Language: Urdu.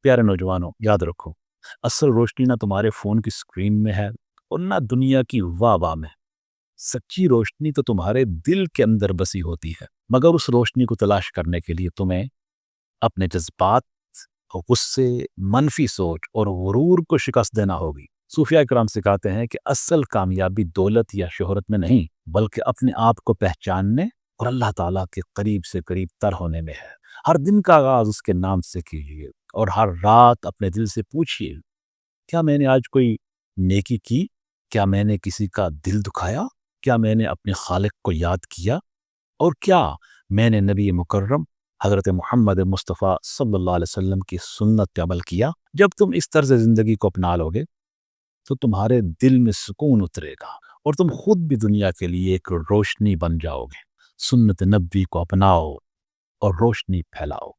پیارے نوجوانوں، یاد رکھو، اصل روشنی نہ تمہارے فون کی اسکرین میں ہے اور نہ دنیا کی واہ واہ میں۔ سچی روشنی تو تمہارے دل کے اندر بسی ہوتی ہے، مگر اس روشنی کو تلاش کرنے کے لیے تمہیں اپنے جذبات، غصے، منفی سوچ اور غرور کو شکست دینا ہوگی۔ صوفیاء کرام سکھاتے ہیں کہ اصل کامیابی دولت یا شہرت میں نہیں، بلکہ اپنے آپ کو پہچاننے اور اللہ تعالیٰ کے قریب سے قریب تر ہونے میں ہے۔ ہر دن کا آغاز اس کے نام سے کیجیے اور ہر رات اپنے دل سے پوچھیے، کیا میں نے آج کوئی نیکی کی؟ کیا میں نے کسی کا دل دکھایا؟ کیا میں نے اپنے خالق کو یاد کیا؟ اور کیا میں نے نبی مکرم حضرت محمد مصطفیٰ صلی اللہ علیہ وسلم کی سنت پہ عمل کیا؟ جب تم اس طرز زندگی کو اپنا لو گے تو تمہارے دل میں سکون اترے گا اور تم خود بھی دنیا کے لیے ایک روشنی بن جاؤ گے۔ سنت نبی کو اپناؤ اور روشنی پھیلاؤ۔